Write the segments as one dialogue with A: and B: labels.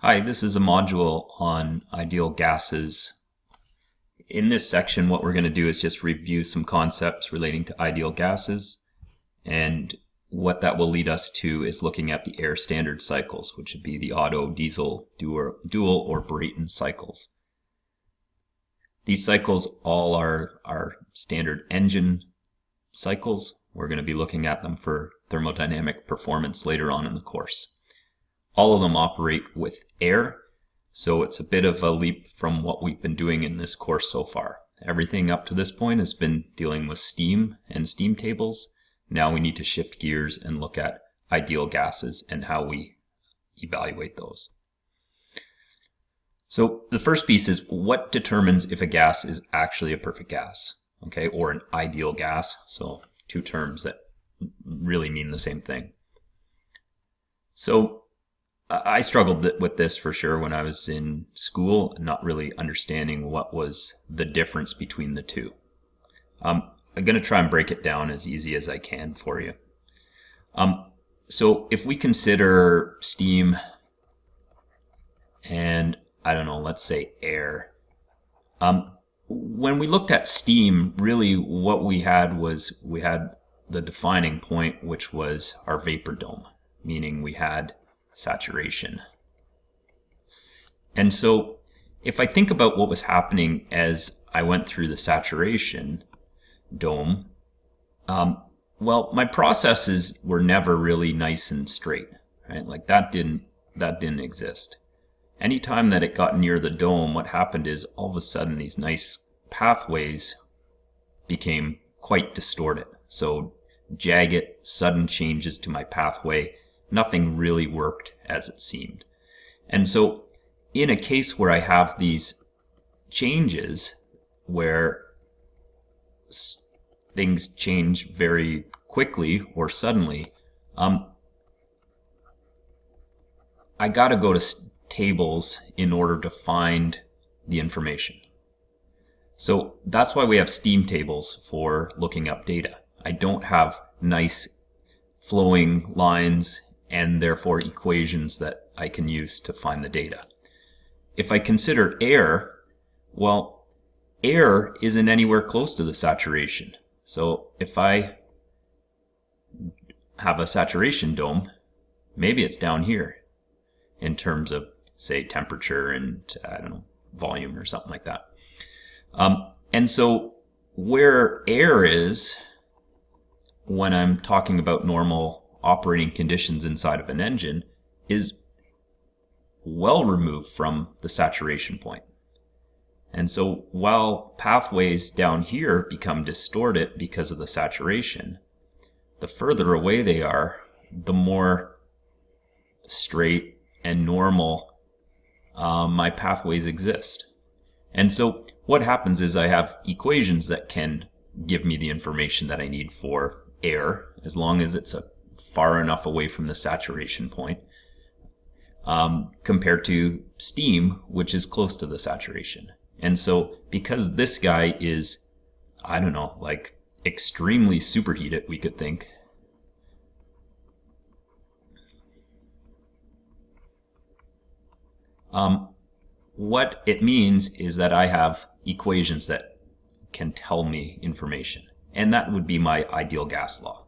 A: Hi, this is a module on ideal gases. In this section, what we're going to do is just review some concepts relating to ideal gases, and what that will lead us to is looking at the air standard cycles, which would be the Otto, Diesel, dual, or Brayton cycles. These cycles all are standard engine cycles. We're going to be looking at them for thermodynamic performance later on in the course. All of them operate with air, so it's a bit of a leap from what we've been doing in this course so far. Everything up to this point has been dealing with steam and steam tables. Now we need to shift gears and look at ideal gases and how we evaluate those. So the first piece is what determines if a gas is actually a perfect gas, okay, or an ideal gas. So two terms that really mean the same thing. So I struggled with this for sure when I was in school, not really understanding what was the difference between the two. I'm going to try and break it down as easy as I can for you. So if we consider steam and, I don't know, let's say air. When we looked at steam, really what we had was the defining point, which was our vapor dome, meaning we had saturation. And so if I think about what was happening as I went through the saturation dome, well, my processes were never really nice and straight, right? Like that didn't exist. Anytime that it got near the dome, what happened is all of a sudden these nice pathways became quite distorted. So jagged, sudden changes to my pathway. Nothing really worked as it seemed. And so in a case where I have these changes where things change very quickly or suddenly, I got to go to tables in order to find the information. So that's why we have steam tables for looking up data. I don't have nice flowing lines and therefore equations that I can use to find the data. If I consider air, well, air isn't anywhere close to the saturation. So if I have a saturation dome, maybe it's down here in terms of, say, temperature and, I don't know, volume or something like that. And so where air is, when I'm talking about normal operating conditions inside of an engine, is well removed from the saturation point. And so while pathways down here become distorted because of the saturation, the further away they are, the more straight and normal my pathways exist. And so what happens is I have equations that can give me the information that I need for air, as long as it's far enough away from the saturation point, compared to steam, which is close to the saturation. And so because this guy is, I don't know, like extremely superheated, we could think, what it means is that I have equations that can tell me information. And that would be my ideal gas law.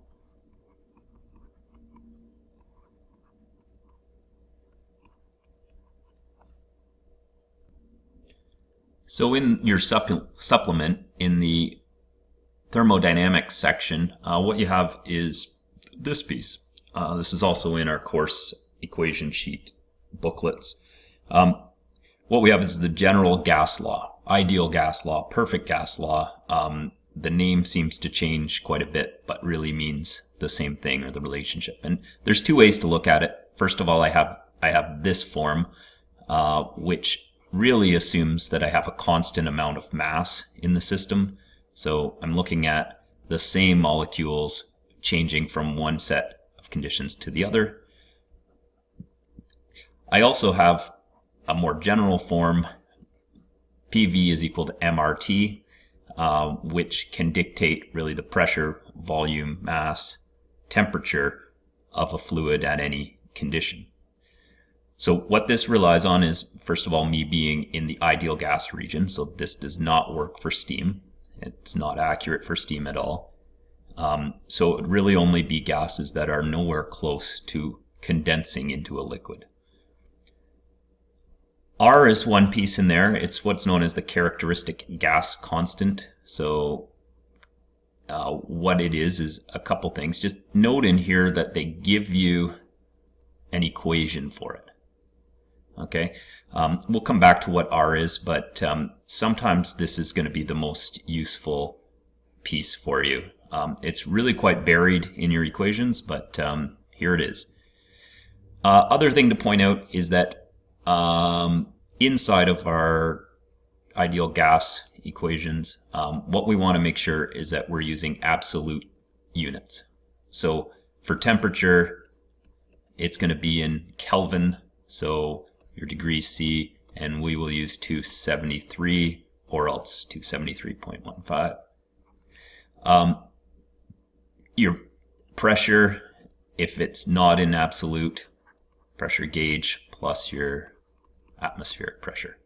A: So in your supplement, in the thermodynamics section, what you have is this piece. This is also in our course equation sheet booklets. What we have is the general gas law, ideal gas law, perfect gas law. The name seems to change quite a bit, but really means the same thing, or the relationship. And there's two ways to look at it. First of all, I have this form, which really assumes that I have a constant amount of mass in the system. So I'm looking at the same molecules changing from one set of conditions to the other. I also have a more general form. PV is equal to MRT, which can dictate really the pressure, volume, mass, temperature of a fluid at any condition. So what this relies on is, first of all, me being in the ideal gas region. So this does not work for steam. It's not accurate for steam at all. So it would really only be gases that are nowhere close to condensing into a liquid. R is one piece in there. It's what's known as the characteristic gas constant. So what it is a couple things. Just note in here that they give you an equation for it. Okay, we'll come back to what R is, but sometimes this is going to be the most useful piece for you. It's really quite buried in your equations, but here it is. Other thing to point out is that inside of our ideal gas equations, what we want to make sure is that we're using absolute units. So for temperature, it's going to be in Kelvin, so your degrees C, and we will use 273 or else 273.15. Your pressure, if it's not in absolute, pressure gauge plus your atmospheric pressure.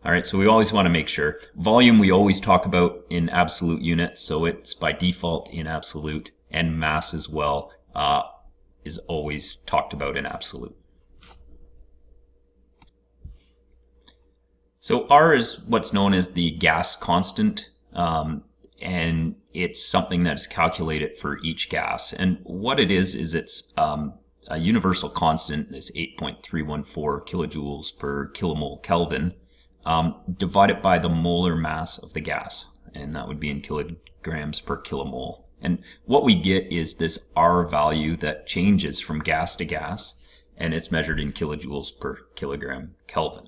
A: All right, so we always want to make sure. Volume we always talk about in absolute units, so it's by default in absolute, and mass as well is always talked about in absolute. So R is what's known as the gas constant, and it's something that is calculated for each gas. And what it is it's a universal constant, this 8.314 kilojoules per kilomole Kelvin, divided by the molar mass of the gas, and that would be in kilograms per kilomole. And what we get is this R value that changes from gas to gas, and it's measured in kilojoules per kilogram Kelvin.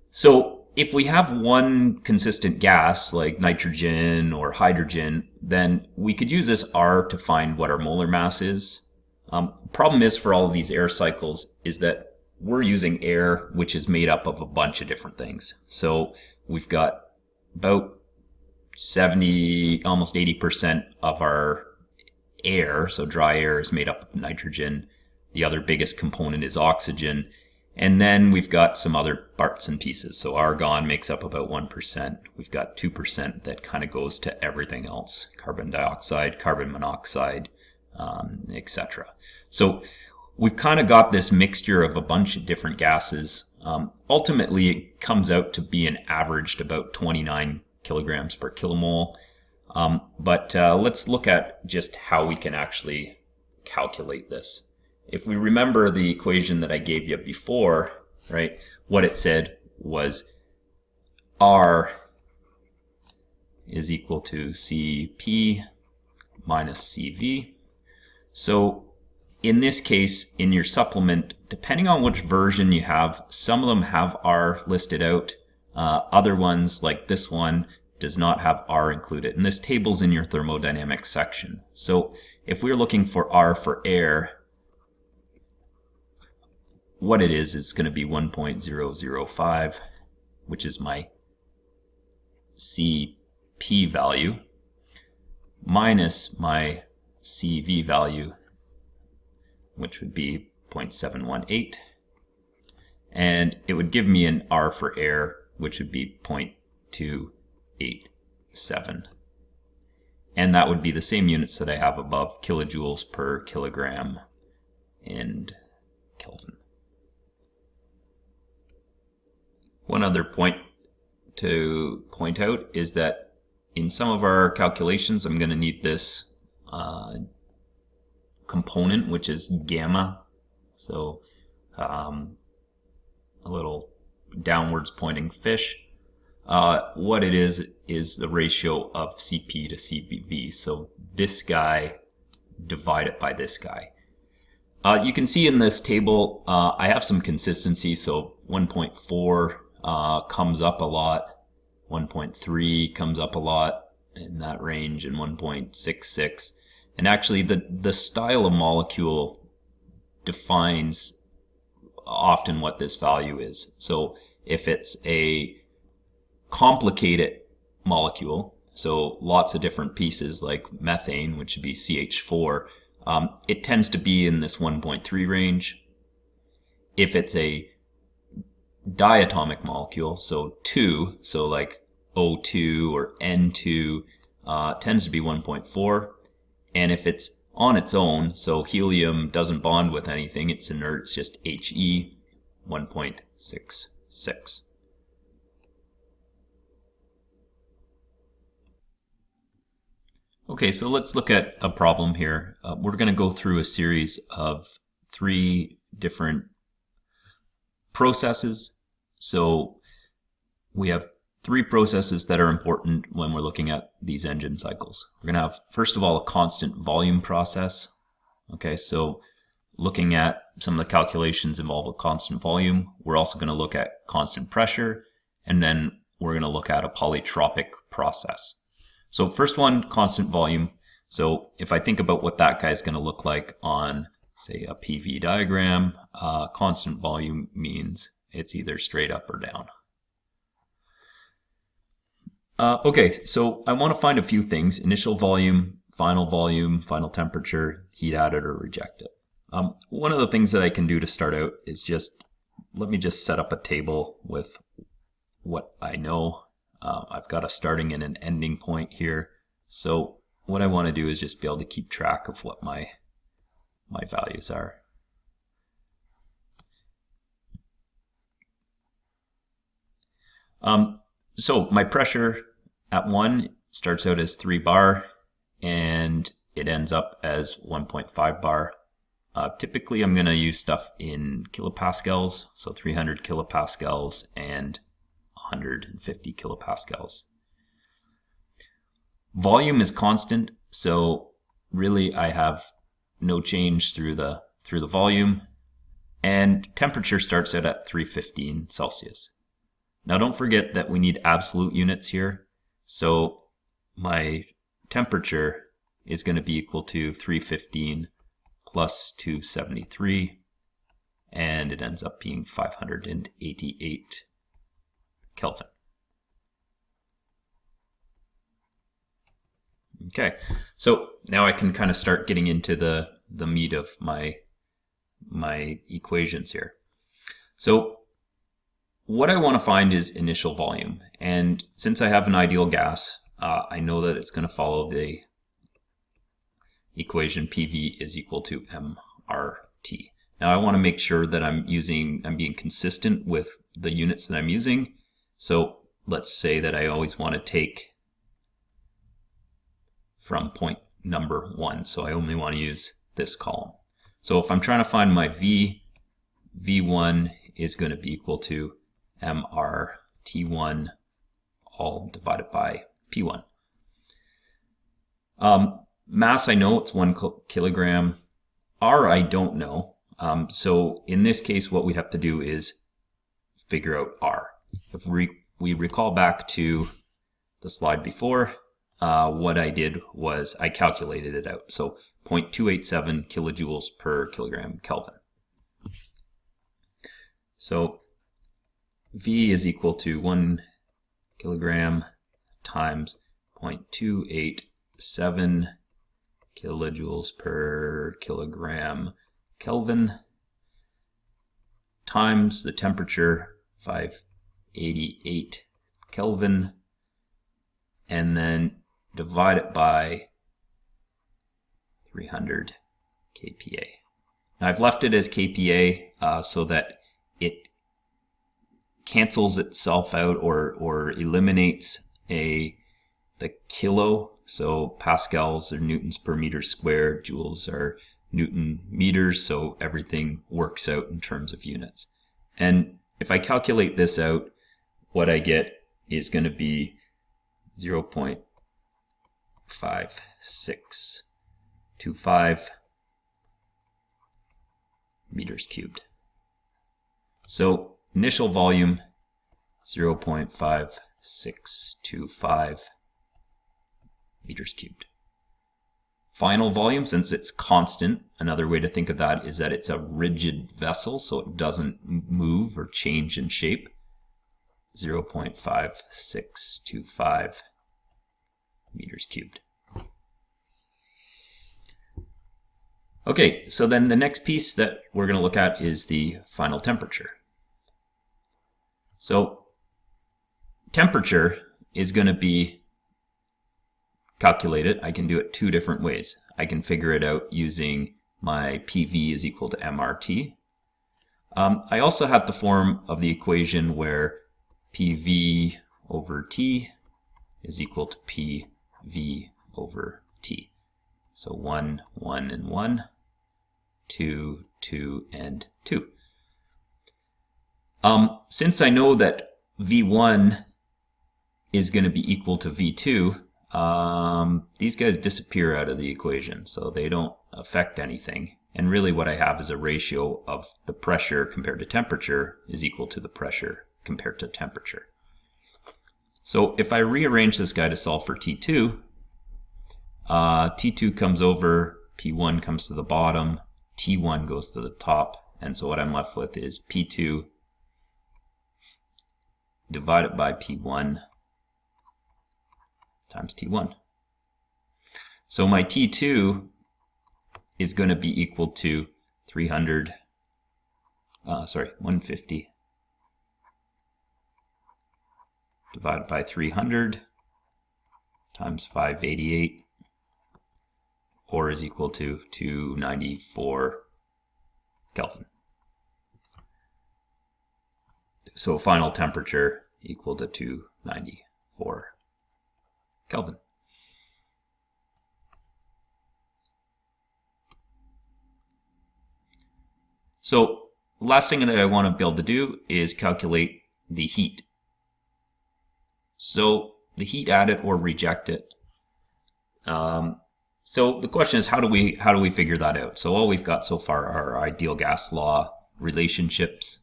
A: So if we have one consistent gas like nitrogen or hydrogen, then we could use this R to find what our molar mass is. Problem is for all of these air cycles is that we're using air which is made up of a bunch of different things. So we've got about 70, almost 80% of our air, so dry air, is made up of nitrogen. The other biggest component is oxygen. And then we've got some other parts and pieces. So argon makes up about 1%. We've got 2% that kind of goes to everything else. Carbon dioxide, carbon monoxide, etc. So we've kind of got this mixture of a bunch of different gases. Ultimately, it comes out to be an averaged about 29 kilograms per kilomole. But let's look at just how we can actually calculate this. If we remember the equation that I gave you before, right, what it said was R is equal to Cp minus Cv. So in this case, in your supplement, depending on which version you have, some of them have R listed out. Other ones, like this one, does not have R included. And this table's in your thermodynamics section. So if we're looking for R for air, what it is going to be 1.005, which is my Cp value, minus my Cv value, which would be 0.718, and it would give me an R for air, which would be 0.287. And that would be the same units that I have above, kilojoules per kilogram and Kelvin. One other point to point out is that in some of our calculations, I'm going to need this component, which is gamma. So a little downwards pointing fish. What it is the ratio of Cp to Cv. So this guy divided by this guy. You can see in this table, I have some consistency. So 1.4 comes up a lot, 1.3 comes up a lot in that range, and 1.66. And actually the style of molecule defines often what this value is. So if it's a complicated molecule, so lots of different pieces like methane, which would be CH4, it tends to be in this 1.3 range. if it's a diatomic molecule, so 2, so like O2 or N2, tends to be 1.4. And if it's on its own, so helium doesn't bond with anything, it's inert, it's just He, 1.66. Okay, so let's look at a problem here. We're going to go through a series of 3 different processes. So we have 3 processes that are important when we're looking at these engine cycles. We're going to have, first of all, a constant volume process. Okay, so looking at some of the calculations involve a constant volume. We're also going to look at constant pressure, and then we're going to look at a polytropic process. So first one, constant volume. So if I think about what that guy is going to look like on, say, a PV diagram, constant volume means it's either straight up or down. Okay, so I want to find a few things: initial volume, final temperature, heat added or rejected. One of the things that I can do to start out is let me just set up a table with what I know. I've got a starting and an ending point here. So what I want to do is just be able to keep track of what my values are. So my pressure at 1 starts out as 3 bar and it ends up as 1.5 bar. Typically I'm going to use stuff in kilopascals, so 300 kilopascals and 150 kilopascals. Volume is constant, so really I have no change through the volume, and temperature starts out at 315 Celsius. Now don't forget that we need absolute units here, so my temperature is going to be equal to 315 plus 273, and it ends up being 588 Kelvin. Okay, so now I can kind of start getting into the meat of my equations here. So what I want to find is initial volume, and since I have an ideal gas, I know that it's going to follow the equation PV is equal to mRT. Now I want to make sure that I'm being consistent with the units that I'm using. So let's say that I always want to take from point number 1. So I only want to use this column. So if I'm trying to find my V1 is going to be equal to mRT1 all divided by P1. Mass I know, it's 1 kilogram. R I don't know. So in this case what we'd have to do is figure out R. If we recall back to the slide before, what I did was I calculated it out. So 0.287 kilojoules per kilogram Kelvin. So V is equal to 1 kilogram times 0.287 kilojoules per kilogram Kelvin times the temperature, 588 Kelvin, and then divide it by 300 kPa. Now I've left it as kPa so that it cancels itself out or eliminates the kilo. So pascals are newtons per meter squared, joules are Newton meters, so everything works out in terms of units. And if I calculate this out, what I get is going to be 0.5625 meters cubed. So initial volume 0.5625 meters cubed. Final volume, since it's constant, another way to think of that is that it's a rigid vessel, so it doesn't move or change in shape. 0.5625 meters cubed. Okay, so then the next piece that we're going to look at is the final temperature. So temperature is going to be calculated. I can do it two different ways. I can figure it out using my PV is equal to MRT. I also have the form of the equation where PV over T is equal to PV over T. So 1, 1, and 1, 2, 2, and 2. Since I know that V1 is going to be equal to V2, these guys disappear out of the equation, so they don't affect anything. And really what I have is a ratio of the pressure compared to temperature is equal to the pressure compared to temperature. So if I rearrange this guy to solve for T2, T2 comes over, P1 comes to the bottom, T1 goes to the top, and so what I'm left with is P2 divided by P1 times T1. So my T2 is going to be equal to 150 divided by 300 times 588, or is equal to 294 Kelvin. So final temperature equal to 294 Kelvin. So last thing that I want to be able to do is calculate the heat. So the heat added or rejected. So the question is, how do we figure that out? So all we've got so far are ideal gas law relationships.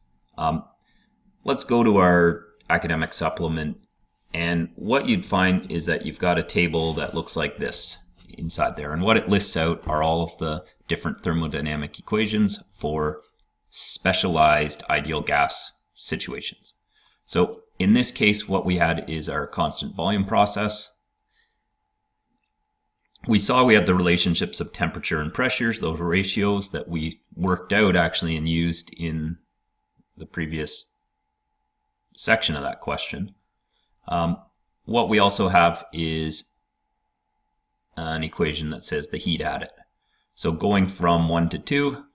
A: Let's go to our academic supplement, and what you'd find is that you've got a table that looks like this inside there, and what it lists out are all of the different thermodynamic equations for specialized ideal gas situations. So in this case, what we had is our constant volume process. We saw we had the relationships of temperature and pressures, those ratios that we worked out actually and used in the previous section of that question. What we also have is an equation that says the heat added. So going from 1 to 2,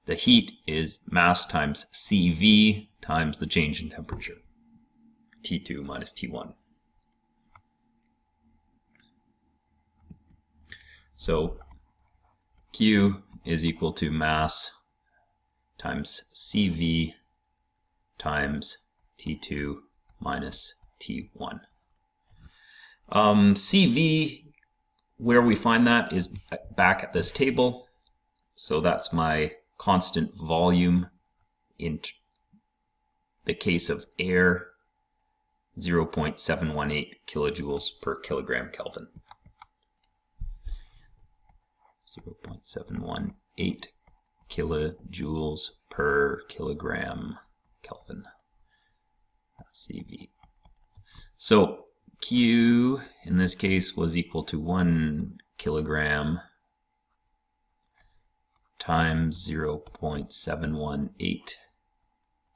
A: the heat is mass times CV times the change in temperature, T2 minus T1. So Q is equal to mass times CV times T2 minus T1. CV, where we find that is back at this table. So that's my constant volume in the case of air, 0.718 kilojoules per kilogram Kelvin. 0.718 kilojoules per kilogram Kelvin. That's CV. So Q in this case was equal to 1 kilogram times 0.718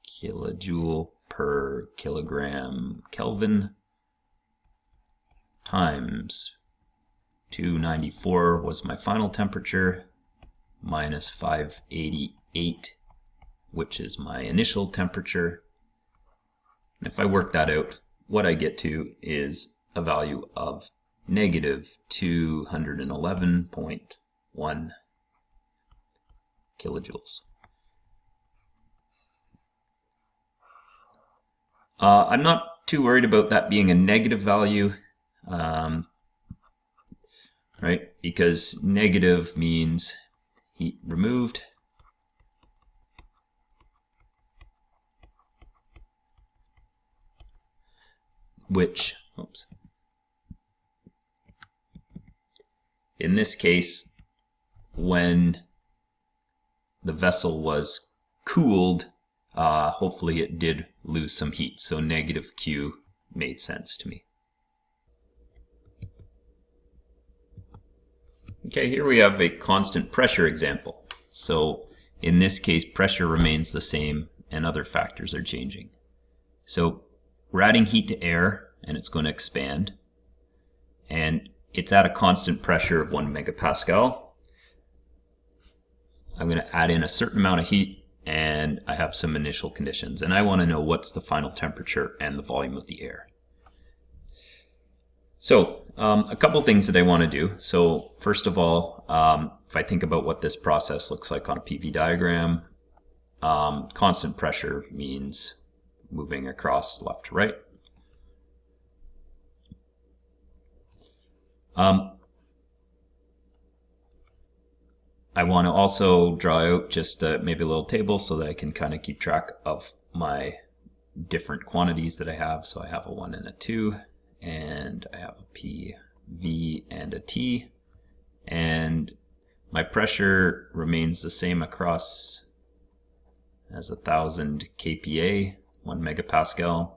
A: kilojoule per kilogram Kelvin times 294 was my final temperature minus 588, which is my initial temperature. And if I work that out, what I get to is a value of negative 211.1 kilojoules. I'm not too worried about that being a negative value, right? Because negative means heat removed. Which, oops. In this case, when the vessel was cooled, hopefully it did lose some heat. So negative Q made sense to me. Okay, here we have a constant pressure example. So in this case, pressure remains the same and other factors are changing. So we're adding heat to air and it's going to expand. And it's at a constant pressure of 1 megapascal. I'm going to add in a certain amount of heat and I have some initial conditions. And I want to know what's the final temperature and the volume of the air. So a couple things that I want to do. So first of all, if I think about what this process looks like on a PV diagram, constant pressure means moving across left to right. I want to also draw out just maybe a little table so that I can kind of keep track of my different quantities that I have. So I have a 1 and a 2, and I have a P, V, and a T, and my pressure remains the same across as 1000 kPa, 1 megapascal.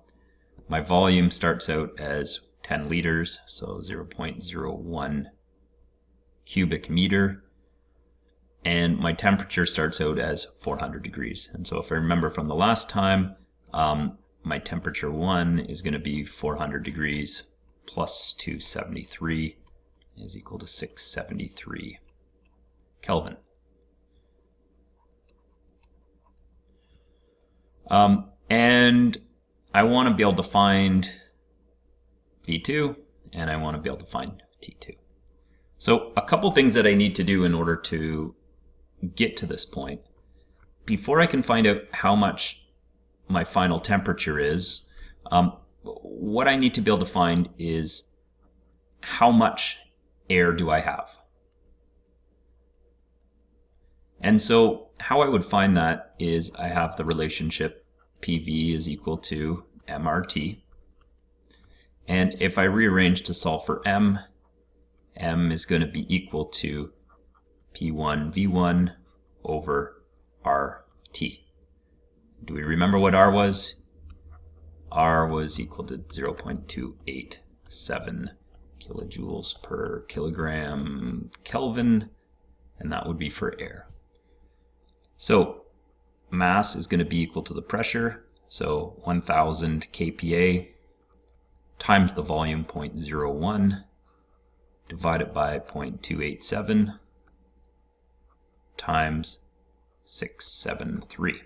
A: My volume starts out as 10 liters, so 0.01 cubic meter. And my temperature starts out as 400 degrees. And so if I remember from the last time, my temperature 1 is going to be 400 degrees plus 273 is equal to 673 Kelvin. And I want to be able to find V2 and I want to be able to find T2. So a couple things that I need to do in order to get to this point. Before I can find out how much my final temperature is, what I need to be able to find is how much air do I have. And so how I would find that is I have the relationship PV is equal to MRT. And if I rearrange to solve for M is going to be equal to P1 V1 over RT. Do we remember what R was? R was equal to 0.287 kilojoules per kilogram Kelvin, and that would be for air. So mass is going to be equal to the pressure, so 1000 kPa times the volume 0.01 divided by 0.287 times 673.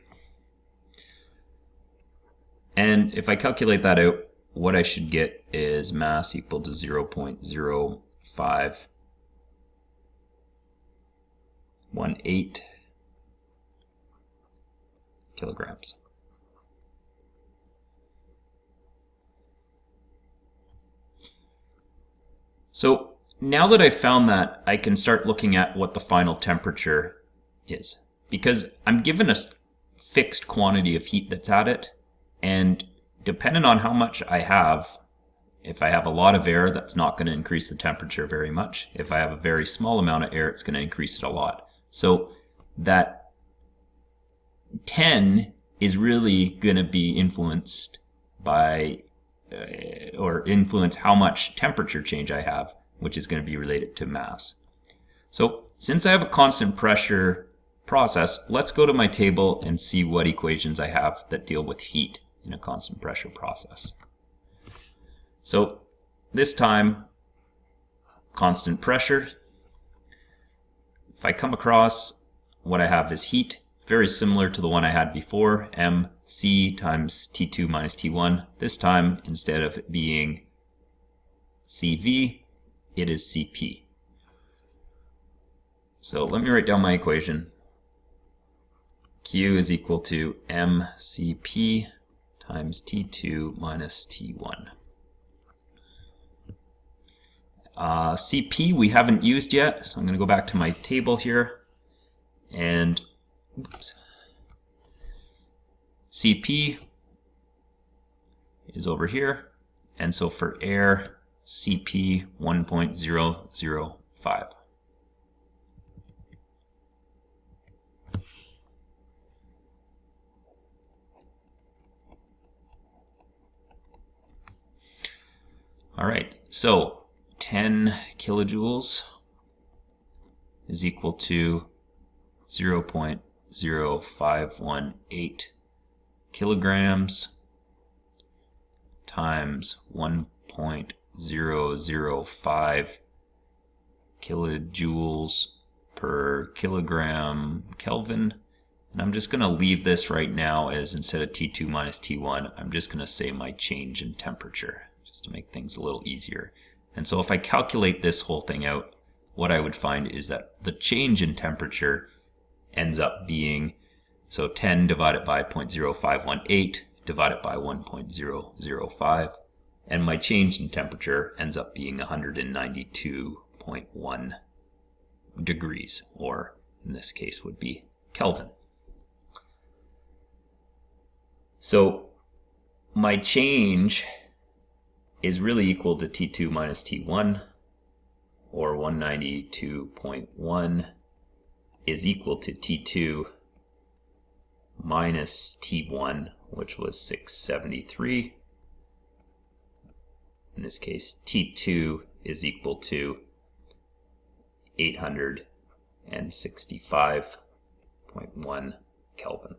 A: And if I calculate that out, what I should get is mass equal to 0.0518 kilograms. So now that I've found that, I can start looking at what the final temperature is, because I'm given a fixed quantity of heat that's at it, and depending on how much I have, if I have a lot of air, that's not going to increase the temperature very much. If I have a very small amount of air, it's going to increase it a lot. So that 10 is really going to be influenced by or influence how much temperature change I have, which is going to be related to mass. So since I have a constant pressure process, let's go to my table and see what equations I have that deal with heat in a constant pressure process. So this time, constant pressure. If I come across what I have is heat, very similar to the one I had before, mc times T2 minus T1. This time, instead of it being CV, it is CP. So let me write down my equation. Q is equal to mCp times T2 minus T1. CP we haven't used yet, so I'm going to go back to my table here, and CP is over here, and so for air, CP 1.005. All right, so 10 kilojoules is equal to 0.0518 kilograms times 1.005 kilojoules per kilogram Kelvin. And I'm just going to leave this right now as, instead of T2 minus T1, I'm just going to say my change in temperature, just to make things a little easier. And so if I calculate this whole thing out, what I would find is that the change in temperature ends up being, so 10 divided by 0.0518 divided by 1.005, and my change in temperature ends up being 192.1 degrees, or in this case would be Kelvin. So my change is really equal to T2 minus T1, or 192.1 is equal to T2 minus T1, which was 673. In this case, T2 is equal to 865.1 Kelvin.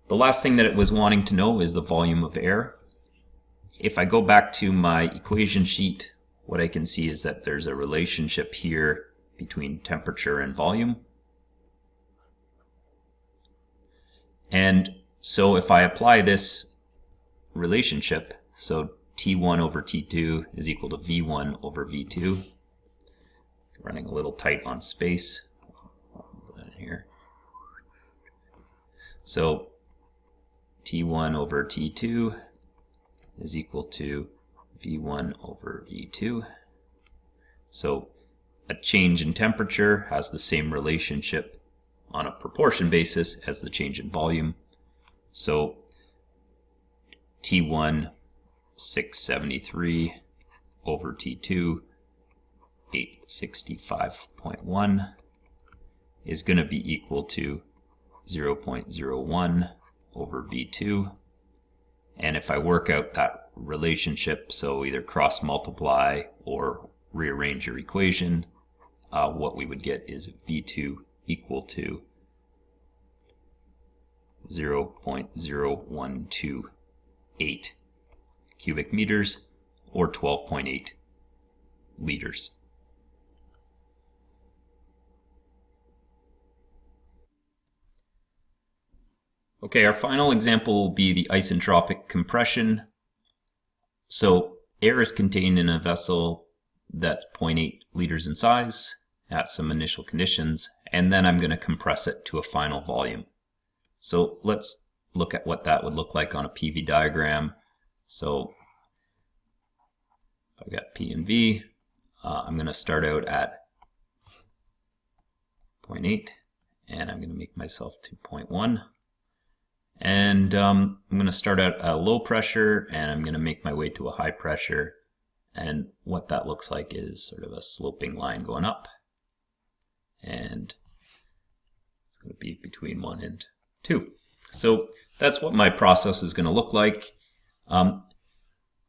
A: The last thing that it was wanting to know is the volume of air. If I go back to my equation sheet, what I can see is that there's a relationship here between temperature and volume. And so if I apply this relationship, so T1 over T2 is equal to V1 over V2, running a little tight on space. Here. So T1 over T2 is equal to V1 over V2. So a change in temperature has the same relationship on a proportion basis as the change in volume. So T1 673 over T2 865.1 is going to be equal to 0.01 over V2. And if I work out that relationship, so either cross multiply or rearrange your equation, what we would get is V2 equal to 0.0128 cubic meters, or 12.8 liters. Okay, our final example will be the isentropic compression. So air is contained in a vessel that's 0.8 liters in size at some initial conditions, and then I'm going to compress it to a final volume. So let's look at what that would look like on a PV diagram. So if I've got P and V, I'm going to start out at 0.8, and I'm going to make myself to 0.1. And I'm going to start out at low pressure, and I'm going to make my way to a high pressure. And what that looks like is sort of a sloping line going up. And it's going to be between 1 and 2. So that's what my process is going to look like.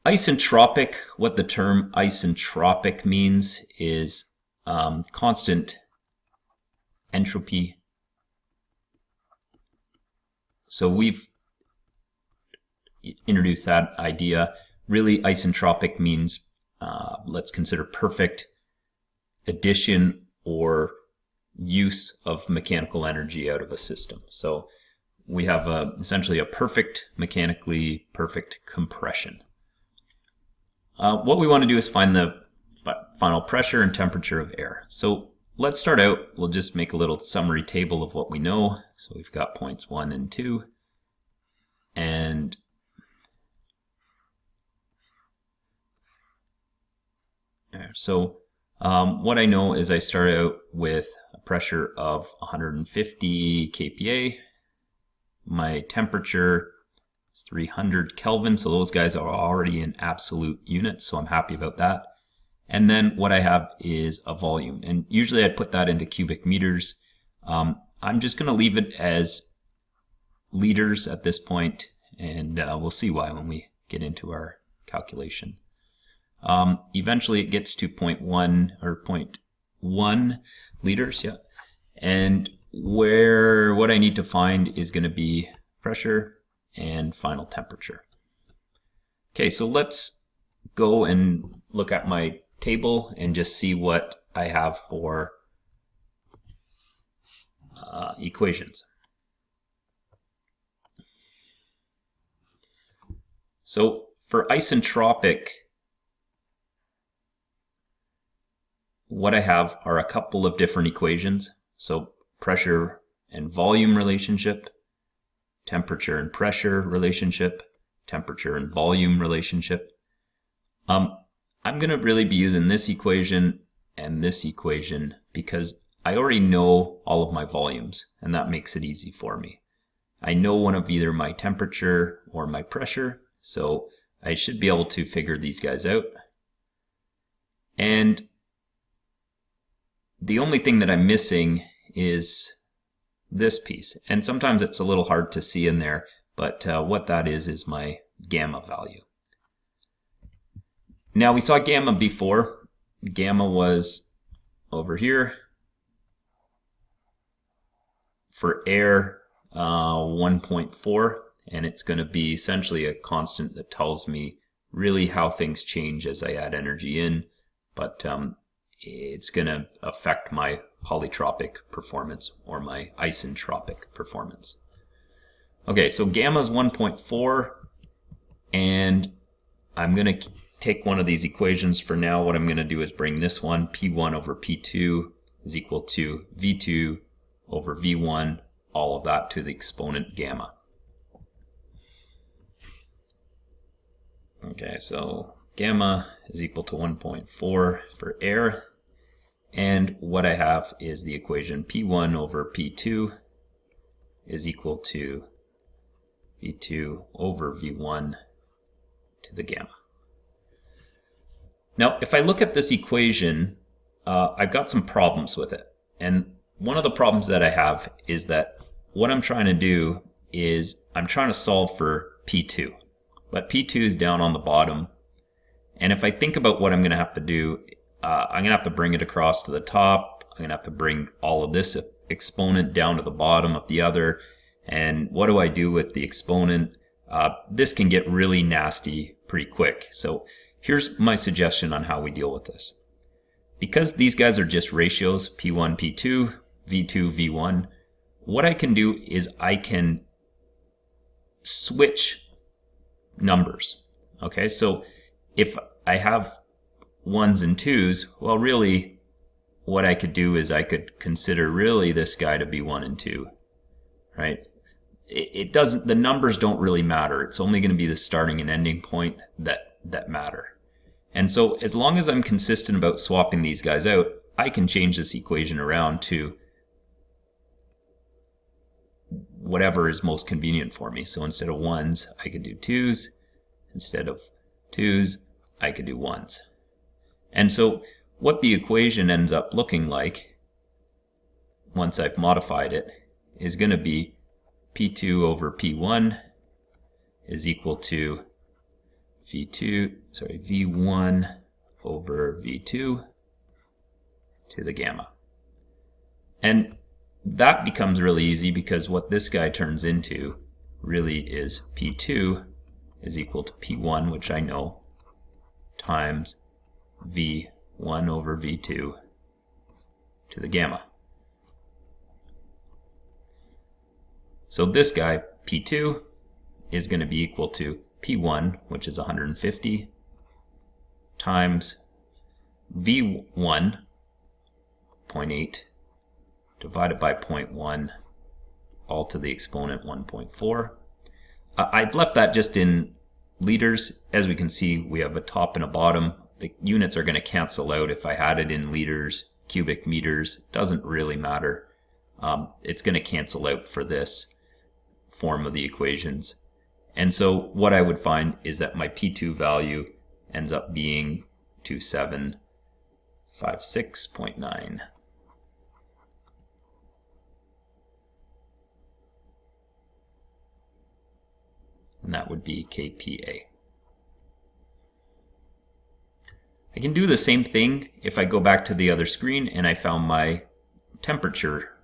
A: Isentropic, what the term isentropic means is constant entropy. So we've introduced that idea. Really, isentropic means, let's consider perfect addition or use of mechanical energy out of a system. So we have essentially a perfect, mechanically perfect compression. What we want to do is find the final pressure and temperature of air. So let's start out, we'll just make a little summary table of what we know. So we've got points 1 and 2. And so what I know is I start out with a pressure of 150 kPa. My temperature is 300 Kelvin, so those guys are already in absolute units, so I'm happy about that. And then what I have is a volume, and usually I'd put that into cubic meters. I'm just going to leave it as liters at this point, and we'll see why when we get into our calculation. Eventually it gets to 0.1 or 0.1 liters, yeah. And what I need to find is going to be pressure and final temperature. Okay, so let's go and look at my table and just see what I have for equations. So for isentropic, what I have are a couple of different equations. So pressure and volume relationship, temperature and pressure relationship, temperature and volume relationship. I'm going to really be using this equation and this equation because I already know all of my volumes, and that makes it easy for me. I know one of either my temperature or my pressure, so I should be able to figure these guys out. And the only thing that I'm missing is this piece, and sometimes it's a little hard to see in there, but what that is my gamma value. Now we saw gamma before. Gamma was over here. For air, 1.4, and it's going to be essentially a constant that tells me really how things change as I add energy in, but it's going to affect my polytropic performance or my isentropic performance. Okay, so gamma is 1.4, and I'm going to take one of these equations for now. What I'm going to do is bring this one, P1 over P2 is equal to V2 over V1, all of that to the exponent gamma. Okay, so gamma is equal to 1.4 for air, and what I have is the equation P1 over P2 is equal to V2 over V1 to the gamma. Now, if I look at this equation, I've got some problems with it. And one of the problems that I have is that what I'm trying to do is I'm trying to solve for P2. But P2 is down on the bottom. And if I think about what I'm going to have to do, I'm going to have to bring it across to the top. I'm going to have to bring all of this exponent down to the bottom of the other. And what do I do with the exponent? This can get really nasty pretty quick. So here's my suggestion on how we deal with this. Because these guys are just ratios, P1, P2, V2, V1, what I can do is I can switch numbers. Okay, so if I have 1s and 2s, well, really what I could do is I could consider really this guy to be 1 and 2, right? It doesn't, the numbers don't really matter. It's only going to be the starting and ending point that matter. And so as long as I'm consistent about swapping these guys out, I can change this equation around to whatever is most convenient for me. So instead of 1s, I could do 2s. Instead of 2s, I could do 1s. And so what the equation ends up looking like, once I've modified it, is going to be P2 over P1 is equal to V1 over V2 to the gamma. And that becomes really easy because what this guy turns into really is P2 is equal to P1, which I know, times V1 over V2 to the gamma. So this guy, P2, is going to be equal to P1, which is 150, times V1, 0.8, divided by 0.1, all to the exponent 1.4. I've left that just in liters. As we can see, we have a top and a bottom. The units are going to cancel out. If I had it in liters, cubic meters, doesn't really matter. It's going to cancel out for this form of the equations. And so what I would find is that my P2 value ends up being 2756.9. and that would be kPa. I can do the same thing if I go back to the other screen and I found my temperature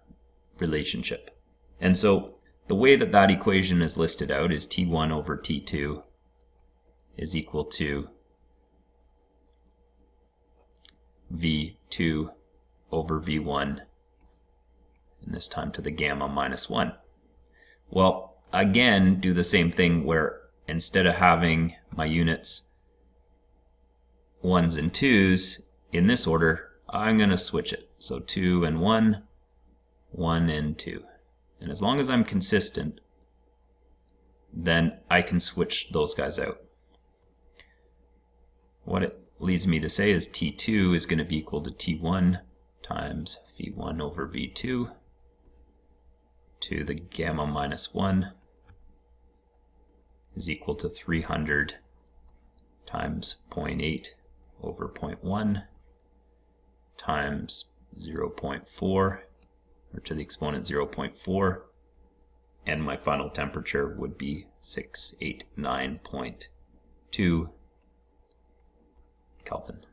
A: relationship. And so the way that that equation is listed out is T1 over T2 is equal to V2 over V1, and this time to the gamma minus 1. Well, again, do the same thing where instead of having my units 1s and 2s in this order, I'm going to switch it. So 2 and 1, 1 and 2. And as long as I'm consistent, then I can switch those guys out. What it leads me to say is T2 is going to be equal to T1 times V1 over V2 to the gamma minus 1 is equal to 300 times 0.8 over 0.1 times 0.4, or to the exponent 0.4, and my final temperature would be 689.2 Kelvin.